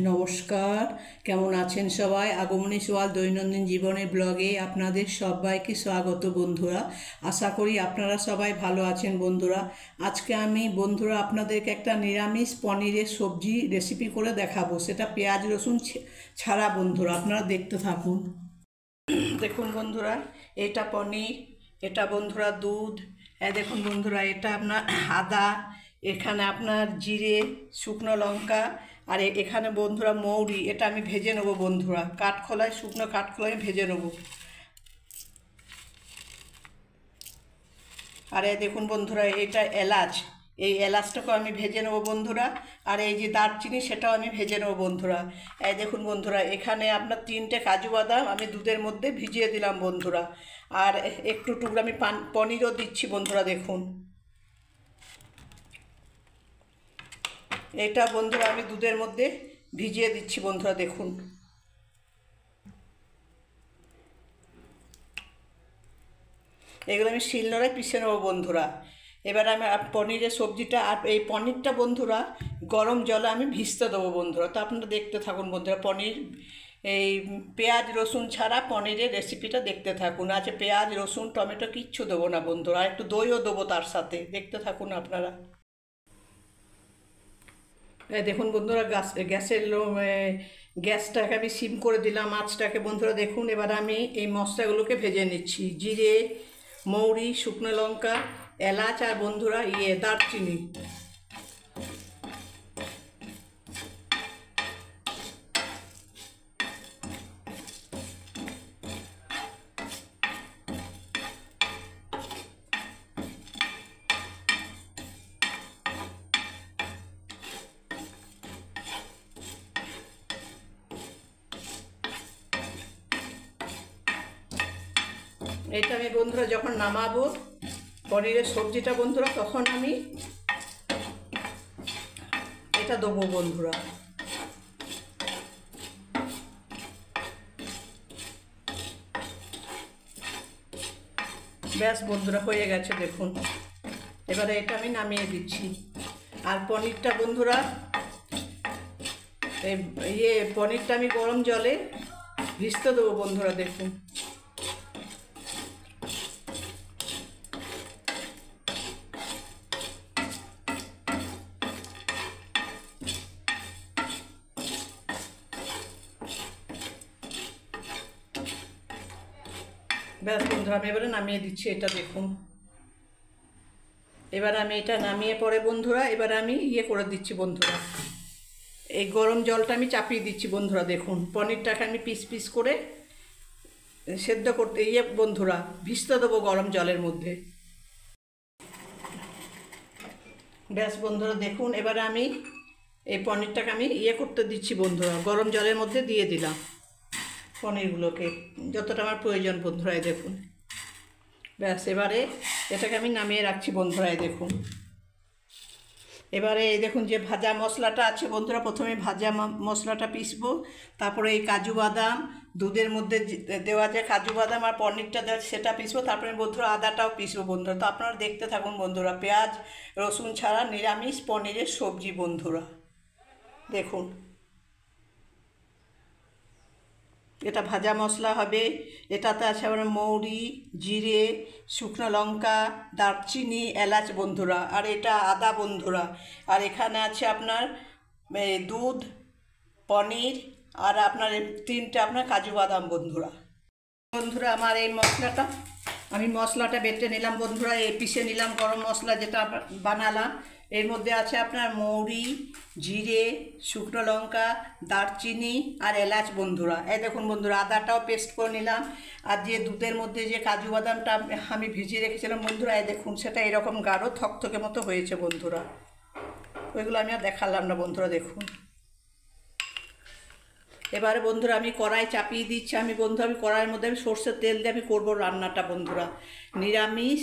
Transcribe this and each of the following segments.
নমস্কার, কেমন আছেন সবাই? আগমনী সোয়াল দৈনন্দিন জীবনের ব্লগে আপনাদের সবাইকে স্বাগত বন্ধুরা। আশা করি আপনারা সবাই ভালো আছেন বন্ধুরা। আজকে আমি বন্ধুরা আপনাদেরকে একটা নিরামিষ পনিরের সবজি রেসিপি করে দেখাবো। সেটা পেঁয়াজ রসুন ছাড়া বন্ধুরা, আপনারা দেখতে থাকুন। দেখুন বন্ধুরা, এটা পনির, এটা বন্ধুরা দুধ, দেখুন বন্ধুরা এটা আপনার আদা, এখানে আপনার জিরে, শুকনো লঙ্কা, আর এখানে বন্ধুরা মৌরি। এটা আমি ভেজে নেবো বন্ধুরা, কাঠখোলায়, শুকনো কাঠখোলায় ভেজে নেবো। আর দেখুন বন্ধুরা এটা এলাচ, এই এলাচটাকেও আমি ভেজে নেবো বন্ধুরা। আর এই যে দারচিনি, সেটাও আমি ভেজে নেবো বন্ধুরা। দেখুন বন্ধুরা, এখানে আপনার 3টে কাজু বাদাম আমি দুধের মধ্যে ভিজিয়ে দিলাম বন্ধুরা। আর একটু টুকরো আমি পনিরও দিচ্ছি বন্ধুরা। দেখুন এটা বন্ধুরা আমি দুধের মধ্যে ভিজিয়ে দিচ্ছি বন্ধুরা। দেখুন এগুলো আমি শিলনোড়ায় পিষে নেবো বন্ধুরা। এবার আমি পনিরের সবজিটা, আর এই পনিরটা বন্ধুরা গরম জলে আমি ভিজতে দেবো বন্ধুরা। তো আপনারা দেখতে থাকুন বন্ধুরা। পনির, এই পেঁয়াজ রসুন ছাড়া পনিরের রেসিপিটা দেখতে থাকুন। আছে পেঁয়াজ রসুন টমেটো কিচ্ছু দেবো না বন্ধুরা, আর একটু দইও দেবো তার সাথে। দেখতে থাকুন আপনারা। দেখুন বন্ধুরা, গ্যাসটাকে আমি সিম করে দিলাম, আঁচটাকে বন্ধুরা। দেখুন এবার আমি এই মশলাগুলোকে ভেজে নিচ্ছি। জিরে, মৌরি, শুকনো লঙ্কা, এলাচ, আর বন্ধুরা দারচিনি। এটা আমি বন্ধুরা যখন নামাবো পনিরের সবজিটা বন্ধুরা, তখন আমি এটা দেবো বন্ধুরা। ব্যাস বন্ধুরা, হয়ে গেছে দেখুন। এবারে এটা আমি নামিয়ে দিচ্ছি। আর পনিরটা বন্ধুরা, পনিরটা আমি গরম জলে ভিজতে দেবো বন্ধুরা। দেখুন ব্যাস বন্ধুরা, আমি এবারে নামিয়ে দিচ্ছি এটা। দেখুন এবার আমি এটা নামিয়ে পরে বন্ধুরা, এবার আমি করে দিচ্ছি বন্ধুরা। এই গরম জলটা আমি চাপিয়ে দিচ্ছি বন্ধুরা। দেখুন পনিরটাকে আমি পিস পিস করে সেদ্ধ করতে বন্ধুরা ভিজতে দেবো গরম জলের মধ্যে। ব্যাস বন্ধুরা দেখুন, এবারে আমি এই পনিরটাকে আমি করতে দিচ্ছি বন্ধুরা। গরম জলের মধ্যে দিয়ে দিলাম পনিরগুলোকে, যতটা আমার প্রয়োজন বন্ধুরা। দেখুন ব্যাস, এবারে এটাকে আমি নামিয়ে রাখছি বন্ধুরা। দেখুন এবারে এই দেখুন যে ভাজা মশলাটা আছে বন্ধুরা, প্রথমে ভাজা মশলাটা পিসবো। তারপরে এই কাজু বাদাম, দুধের মধ্যে দেওয়া যায় কাজু বাদাম, আর পনিরটা দেওয়া সেটা পিসবো। তারপরে বন্ধুরা আদাটাও পিসবো বন্ধুরা। তো আপনারা দেখতে থাকুন বন্ধুরা। পেঁয়াজ রসুন ছাড়া নিরামিষ পনিরের সবজি বন্ধুরা। দেখুন এটা ভাজা মশলা হবে। এটাতে আছে আবার মৌরি, জিরে, শুকনো লঙ্কা, দারচিনি, এলাচ বন্ধুরা। আর এটা আদা বন্ধুরা। আর এখানে আছে আপনার দুধ, পনির, আর আপনার 3টে আপনার কাজু বাদাম বন্ধুরা। বন্ধুরা আমার এই মশলাটা বেটে নিলাম বন্ধুরা। পিষে নিলাম গরম মশলা যেটা বানালাম। এর মধ্যে আছে আপনার মৌরি, জিরে, শুকনো লঙ্কা, দারচিনি, আর এলাচ বন্ধুরা। দেখুন বন্ধুরা, আদাটাও পেস্ট করে নিলাম। আর যে দুধের মধ্যে যে কাজু বাদামটা আমি ভিজিয়ে রেখেছিলাম বন্ধুরা, দেখুন সেটা এরকম গাঢ় থকথকে মতো হয়েছে বন্ধুরা। ওইগুলো আমি আর দেখালাম না বন্ধুরা। দেখুন এবারে বন্ধুরা আমি কড়াই চাপিয়ে দিচ্ছি। আমি কড়াইয়ের মধ্যে আমি সর্ষের তেল দিয়ে আমি করবো রান্নাটা বন্ধুরা। নিরামিষ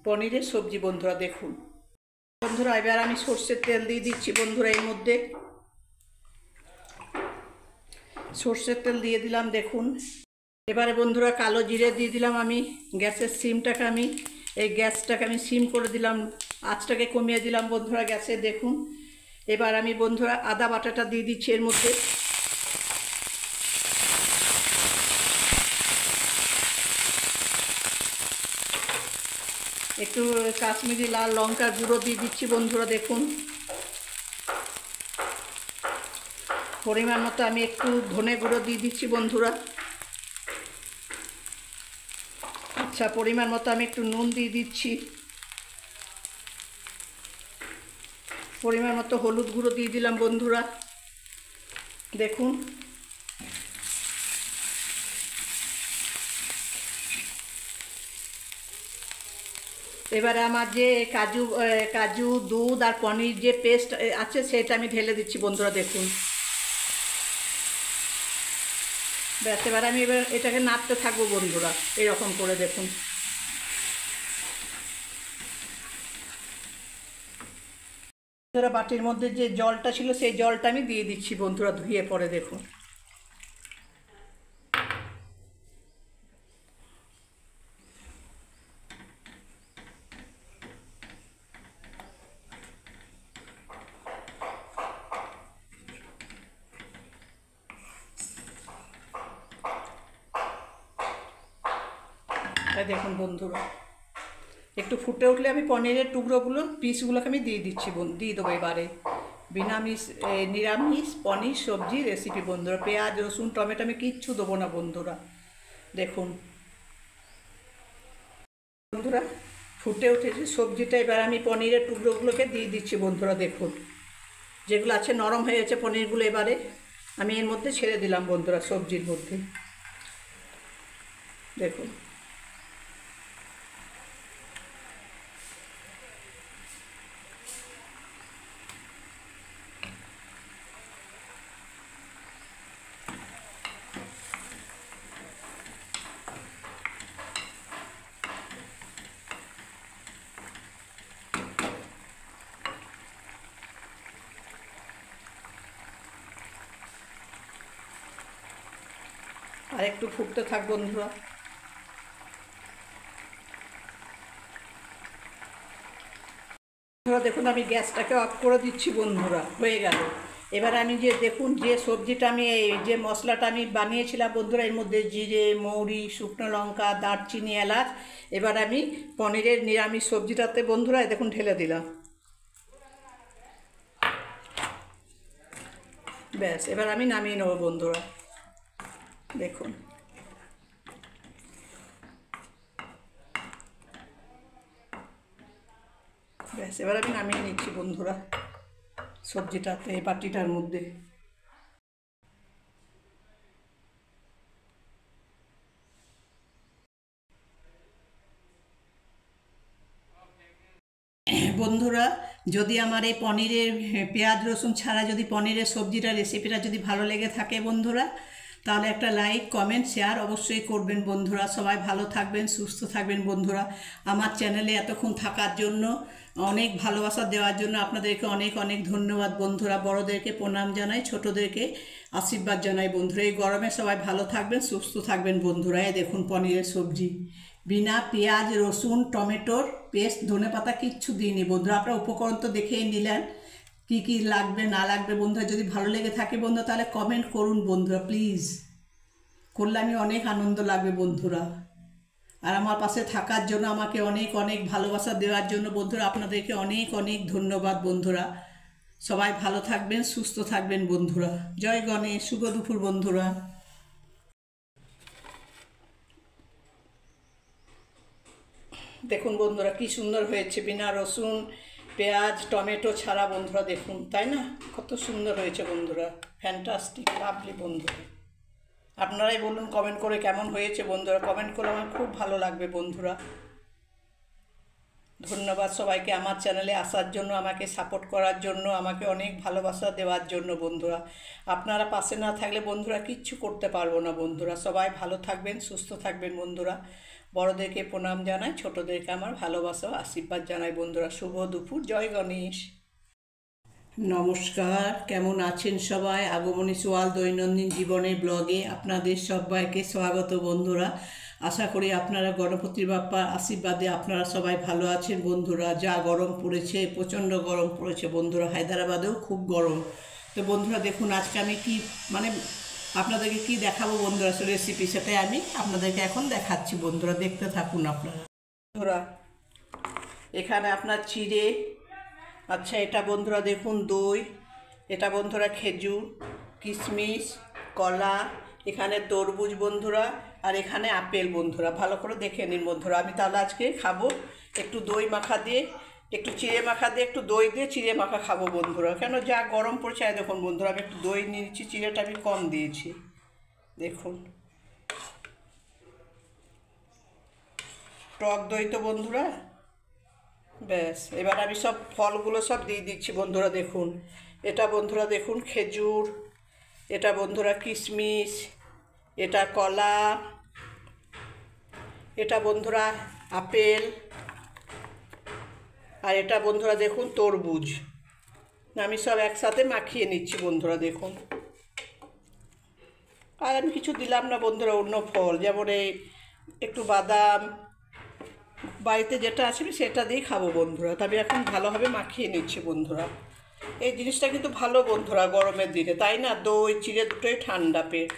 পনিরের সবজি বন্ধুরা। দেখুন বন্ধুরা, এবার আমি সর্ষের তেল দিয়ে দিচ্ছি বন্ধুরা। এর মধ্যে সর্ষের তেল দিয়ে দিলাম। দেখুন এবারে বন্ধুরা কালো জিরে দিয়ে দিলাম আমি। গ্যাসটাকে আমি সিম করে দিলাম, আঁচটাকে কমিয়ে দিলাম বন্ধুরা গ্যাসে। দেখুন এবার আমি বন্ধুরা আদা বাটাটা দিয়ে দিচ্ছি এর মধ্যে। একটু কাশ্মীরি লাল লঙ্কার গুঁড়ো দিয়ে দিচ্ছি বন্ধুরা, দেখুন। পরিমাণ মতো আমি একটু ধনে গুঁড়ো দিয়ে দিচ্ছি বন্ধুরা। আচ্ছা, পরিমাণ মতো আমি একটু নুন দিয়ে দিচ্ছি। পরিমাণ মতো হলুদ গুঁড়ো দিয়ে দিলাম বন্ধুরা, দেখুন। এবারে আমার যে কাজু দুধ আর পনির যে পেস্ট আছে সেটা আমি ঢেলে দিচ্ছি বন্ধুরা, দেখুন। ব্যাস, এবার আমি এটাকে নাড়তে থাকবো বন্ধুরা, এরকম করে, দেখুন। বাটির মধ্যে যে জলটা ছিল সেই জলটা আমি দিয়ে দিচ্ছি বন্ধুরা, ধুয়ে পরে, দেখুন। দেখুন বন্ধুরা, একটু ফুটে উঠলে আমি পনিরের টুকরোগুলো পিসগুলোকে আমি দিয়ে দিচ্ছি, দিয়ে দেবো এবারে। নিরামিষ পনির সবজি রেসিপি বন্ধুরা, পেঁয়াজ রসুন টমেটো আমি কিচ্ছু দেবো না বন্ধুরা, দেখুন। বন্ধুরা ফুটে উঠেছে সবজিটা, এবার আমি পনিরের টুকরোগুলোকে দিয়ে দিচ্ছি বন্ধুরা, দেখুন। যেগুলো আছে নরম হয়ে গেছে পনিরগুলো, এবারে আমি এর মধ্যে ছেড়ে দিলাম বন্ধুরা, সবজির মধ্যে, দেখুন। আর একটু ফুটতে থাক বন্ধুরা। দেখুন আমি গ্যাসটাকে অফ করে দিচ্ছি বন্ধুরা, হয়ে গেল। এবার আমি দেখুন যে সবজিটা আমি যে মশলাটা আমি বানিয়েছিলাম বন্ধুরা, এর মধ্যে জিরে মৌরি শুকনো লঙ্কা দারচিনি এলাচ, এবার আমি পনিরের নিরামিষ সবজিটাতে বন্ধুরা দেখুন ঢেলে দিলাম। ব্যাস, এবার আমি নামিয়ে নেবো বন্ধুরা, দেখুন। ব্যাস, এবার আমি নামিয়ে নিচ্ছি বন্ধুরা সবজিটাতে, এই বাটিটার মধ্যে। বন্ধুরা যদি আমার এই পনিরের পেঁয়াজ রসুন ছাড়া যদি পনিরের সবজিটা রেসিপিটা যদি ভালো লেগে থাকে বন্ধুরা, তাহলে একটা লাইক কমেন্ট শেয়ার অবশ্যই করবেন বন্ধুরা। সবাই ভালো থাকবেন সুস্থ থাকবেন বন্ধুরা। আমার চ্যানেলে এতক্ষণ থাকার জন্য, অনেক ভালোবাসা দেওয়ার জন্য আপনাদেরকে অনেক অনেক ধন্যবাদ বন্ধুরা। বড়োদেরকে প্রণাম জানাই, ছোটোদেরকে আশীর্বাদ জানাই বন্ধুরা। এই গরমে সবাই ভালো থাকবেন সুস্থ থাকবেন বন্ধুরা। এই দেখুন পনিরের সবজি, বিনা পেঁয়াজ রসুন টমেটোর পেস্ট ধনেপাতা কিচ্ছু দিইনি বন্ধুরা। আপনারা উপকরণ তো দেখেই নিলেন কি কি লাগবে না লাগবে বন্ধুরা। যদি ভালো লেগে থাকে বন্ধুরা তাহলে কমেন্ট করুন বন্ধুরা, প্লিজ। করলে আমি অনেক আনন্দ লাগবে বন্ধুরা। আর আমার পাশে থাকার জন্য, আমাকে অনেক অনেক ভালোবাসা দেওয়ার জন্য বন্ধুরা আপনাদেরকে অনেক অনেক ধন্যবাদ বন্ধুরা। সবাই ভালো থাকবেন সুস্থ থাকবেন বন্ধুরা। জয় গণেশ, শুভ দুপুর বন্ধুরা। দেখুন বন্ধুরা কি সুন্দর হয়েছে, বিনা রসুন পেঁয়াজ টমেটো ছাড়া বন্ধুরা, দেখুন। তাই না, কত সুন্দর হয়েছে বন্ধুরা, ফ্যান্টাস্টিক লাভলি বন্ধুরা। আপনারাই বলুন কমেন্ট করে কেমন হয়েছে বন্ধুরা। কমেন্ট করে আমার খুব ভালো লাগবে বন্ধুরা। ধন্যবাদ সবাইকে আমার চ্যানেলে আসার জন্য, আমাকে সাপোর্ট করার জন্য, আমাকে অনেক ভালোবাসা দেওয়ার জন্য বন্ধুরা। আপনারা পাশে না থাকলে বন্ধুরা কিচ্ছু করতে পারবো না বন্ধুরা। সবাই ভালো থাকবেন সুস্থ থাকবেন বন্ধুরা। বড়োদেরকে প্রণাম জানাই, ছোটোদেরকে আমার ভালোবাসা আশীর্বাদ জানাই বন্ধুরা। শুভ দুপুর, জয় গণেশ। নমস্কার, কেমন আছেন সবাই? আগমনী সোয়াল দৈনন্দিন জীবনের ব্লগে আপনাদের সবাইকে স্বাগত বন্ধুরা। আশা করি আপনারা গণপতির বাপ্পার আশীর্বাদে আপনারা সবাই ভালো আছেন বন্ধুরা। যা গরম পড়েছে, প্রচণ্ড গরম পড়েছে বন্ধুরা, হায়দ্রাবাদেও খুব গরম। তো বন্ধুরা দেখুন আজকে আমি কি আপনাদেরকে কি দেখাবো বন্ধুরা, রেসিপি সেটাই আমি আপনাদেরকে এখন দেখাচ্ছি বন্ধুরা, দেখতে থাকুন আপনারা বন্ধুরা। এখানে আপনার চিড়ে, আচ্ছা এটা বন্ধুরা দেখুন দই, এটা বন্ধুরা খেজুর, কিশমিশ, কলা, এখানে তরমুজ বন্ধুরা, আর এখানে আপেল বন্ধুরা। ভালো করে দেখে নিন বন্ধুরা। আমি তাহলে আজকে খাবো একটু দই মাখা দিয়ে, একটু চিড়ে মাখা দিয়ে, একটু দই দিয়ে চিড়ে মাখা খাবো বন্ধুরা। কেন যা গরম পড়ছে দেখুন বন্ধুরা, আমি একটু দই নিয়েছি, চিড়েটা আমি কম দিয়েছি দেখুন। টক দই তো বন্ধুরা, ব্যাস। এবার আমি সব ফলগুলো সব দিয়ে দিচ্ছি বন্ধুরা দেখুন। এটা বন্ধুরা দেখুন খেজুর, এটা বন্ধুরা কিশমিশ, এটা কলা, এটা বন্ধুরা আপেল, আর এটা বন্ধুরা দেখুন তরমুজ। আমি সব একসাথে মাখিয়ে নিচ্ছি বন্ধুরা দেখুন। আর আমি কিছু দিলাম না বন্ধুরা, অন্য ফল যেমন এই একটু বাদাম, বাড়িতে যেটা আছে আমি সেটা দিয়েই খাবো বন্ধুরা। তবে এখন ভালোভাবে মাখিয়ে নিচ্ছি বন্ধুরা। এই জিনিসটা কিন্তু ভালো বন্ধুরা গরমের দিনে, তাই না? দই চিড়ে দুটোই ঠান্ডা পেট।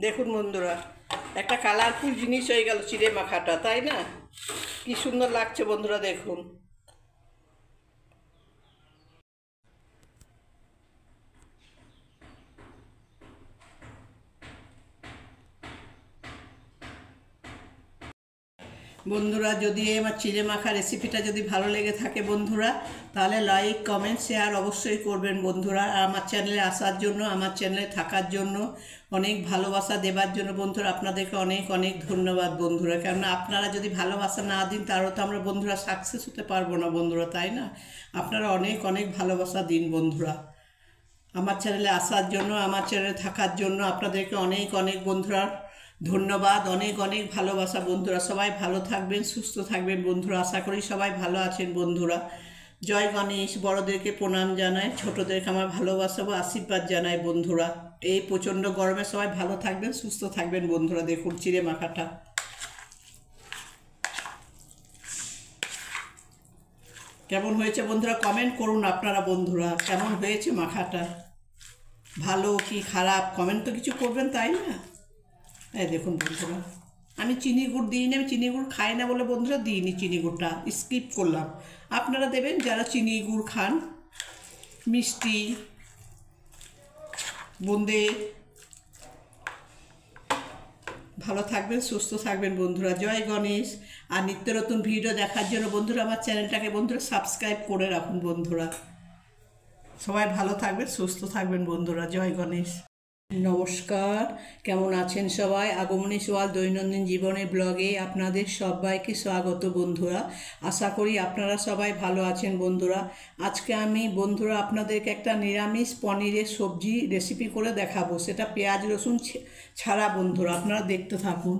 দেখুন বন্ধুরা একটা কালারফুল জিনিস হয়ে গেল চিড়ে মাখাটা, তাই না? কি সুন্দর লাগছে বন্ধুরা দেখুন। বন্ধুরা যদি আমার চিড়ে মাখা রেসিপিটা যদি ভালো লেগে থাকে বন্ধুরা, তাহলে লাইক কমেন্ট শেয়ার অবশ্যই করবেন বন্ধুরা। আর আমার চ্যানেলে আসার জন্য, আমার চ্যানেলে থাকার জন্য, অনেক ভালোবাসা দেবার জন্য বন্ধুরা আপনাদেরকে অনেক অনেক ধন্যবাদ বন্ধুরা। কেননা আপনারা যদি ভালোবাসা না দিন তাহলে তো আমরা বন্ধুরা সাকসেস হতে পারবো না বন্ধুরা, তাই না? আপনারা অনেক অনেক ভালোবাসা দিন বন্ধুরা। আমার চ্যানেলে আসার জন্য, আমার চ্যানেলে থাকার জন্য আপনাদেরকে অনেক অনেক বন্ধুরা ধন্যবাদ, অনেক অনেক ভালোবাসা বন্ধুরা। সবাই ভালো থাকবেন, সুস্থ থাকবেন বন্ধুরা। আশা করি সবাই ভালো আছেন বন্ধুরা। জয় গণেশ। বড়দেরকে প্রণাম জানাই, ছোটদেরকে আমার ভালোবাসা ও আশীর্বাদ জানাই বন্ধুরা। এই প্রচণ্ড গরমে সবাই ভালো থাকবেন, সুস্থ থাকবেন বন্ধুরা। দেখুন চিড়ে মাখাটা কেমন হয়েছে বন্ধুরা, কমেন্ট করুন আপনারা বন্ধুরা। কেমন হয়েছে মাখাটা, ভালো কি খারাপ কমেন্ট তো কিছু করবেন, তাই না? এই দেখুন বন্ধুরা, আমি চিনি গুড় দিইনি, আমি চিনি গুড় খাই না বলে বন্ধুরা দিইনি, চিনি গুড়টা স্কিপ করলাম। আপনারা দেবেন যারা চিনি গুড় খান, মিষ্টি বোঁদে। ভালো থাকবেন, সুস্থ থাকবেন বন্ধুরা। জয় গণেশ। আর নিত্য নতুন ভিডিও দেখার জন্য বন্ধুরা আমার চ্যানেলটাকে বন্ধুরা সাবস্ক্রাইব করে রাখুন বন্ধুরা। সবাই ভালো থাকবেন, সুস্থ থাকবেন বন্ধুরা। জয় গণেশ। নমস্কার, কেমন আছেন সবাই? আগমনী সোয়াল দৈনন্দিন জীবনের ব্লগে আপনাদের সবাইকে স্বাগত বন্ধুরা। আশা করি আপনারা সবাই ভালো আছেন বন্ধুরা। আজকে আমি বন্ধুরা আপনাদেরকে একটা নিরামিষ পনিরের সবজি রেসিপি করে দেখাবো, সেটা পেঁয়াজ রসুন ছাড়া বন্ধুরা। আপনারা দেখতে থাকুন।